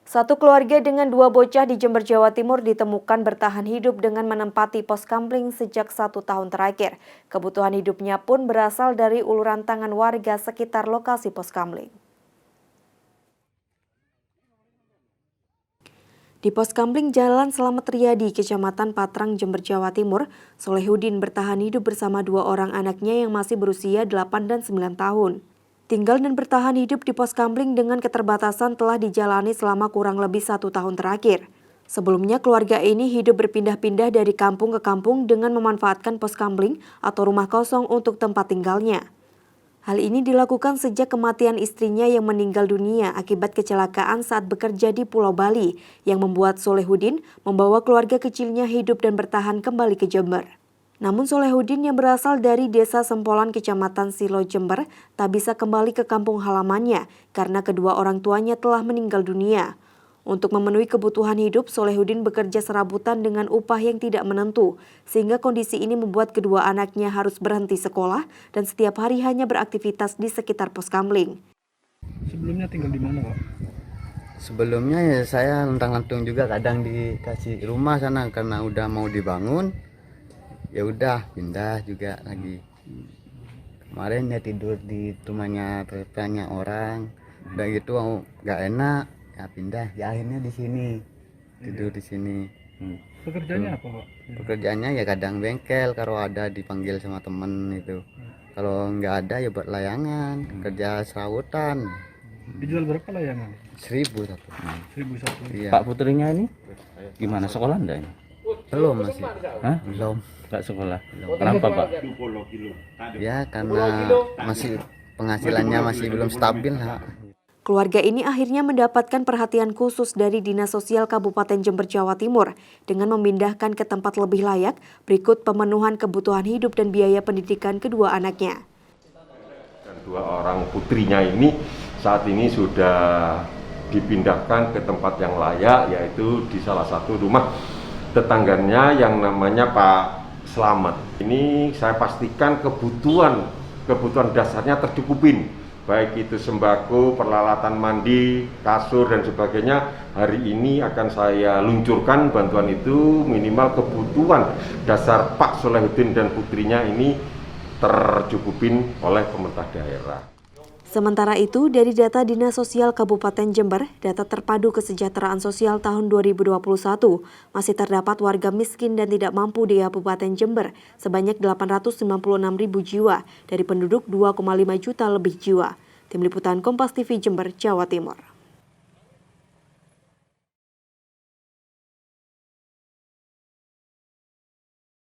Satu keluarga dengan dua bocah di Jember, Jawa Timur ditemukan bertahan hidup dengan menempati pos kamling sejak 1 tahun terakhir. Kebutuhan hidupnya pun berasal dari uluran tangan warga sekitar lokasi pos kamling. Di pos kamling Jalan Slamet Riyadi, Kecamatan Patrang, Jember, Jawa Timur, Solehudin bertahan hidup bersama dua orang anaknya yang masih berusia 8 dan 9 tahun. Tinggal dan bertahan hidup di pos kamling dengan keterbatasan telah dijalani selama kurang lebih 1 tahun terakhir. Sebelumnya keluarga ini hidup berpindah-pindah dari kampung ke kampung dengan memanfaatkan pos kamling atau rumah kosong untuk tempat tinggalnya. Hal ini dilakukan sejak kematian istrinya yang meninggal dunia akibat kecelakaan saat bekerja di Pulau Bali yang membuat Solehudin membawa keluarga kecilnya hidup dan bertahan kembali ke Jember. Namun Solehudin yang berasal dari Desa Sempolan, Kecamatan Silo, Jember, tak bisa kembali ke kampung halamannya karena kedua orang tuanya telah meninggal dunia. Untuk memenuhi kebutuhan hidup, Solehudin bekerja serabutan dengan upah yang tidak menentu, sehingga kondisi ini membuat kedua anaknya harus berhenti sekolah dan setiap hari hanya beraktivitas di sekitar pos kamling. Sebelumnya tinggal di mana, Pak? Sebelumnya ya saya luntang-lantung juga, kadang dikasih rumah sana karena udah mau dibangun. Ya udah pindah juga lagi. Kemarin ya tidur di rumahnya tetangganya orang, udah gitu nggak enak, ya pindah. Ya akhirnya di sini tidur di sini. Pekerjaannya apa, Pak? Pekerjaannya ya kadang bengkel, kalau ada dipanggil sama temen itu. Kalau nggak ada ya buat layangan, kerja serawutan. Dijual berapa layangan? 1.000 satu. 1.001. Iya. Pak putrinya ini gimana, sekolah enggak ini? Belum masih. Hah? Belum. Enggak sekolah. Kenapa, Pak? Ya karena masih penghasilannya masih belum stabil, ha. Keluarga ini akhirnya mendapatkan perhatian khusus dari Dinas Sosial Kabupaten Jember, Jawa Timur dengan memindahkan ke tempat lebih layak berikut pemenuhan kebutuhan hidup dan biaya pendidikan kedua anaknya. Dan dua orang putrinya ini saat ini sudah dipindahkan ke tempat yang layak, yaitu di salah satu rumah tetangganya yang namanya Pak Slamet. Ini saya pastikan kebutuhan dasarnya tercukupin, baik itu sembako, peralatan mandi, kasur dan sebagainya. Hari ini akan saya luncurkan bantuan itu, minimal kebutuhan dasar Pak Solehudin dan putrinya ini tercukupin oleh pemerintah daerah. Sementara itu, dari data Dinas Sosial Kabupaten Jember, data terpadu kesejahteraan sosial tahun 2021, masih terdapat warga miskin dan tidak mampu di Kabupaten Jember sebanyak 896.000 jiwa dari penduduk 2,5 juta lebih jiwa. Tim Liputan Kompas TV Jember, Jawa Timur.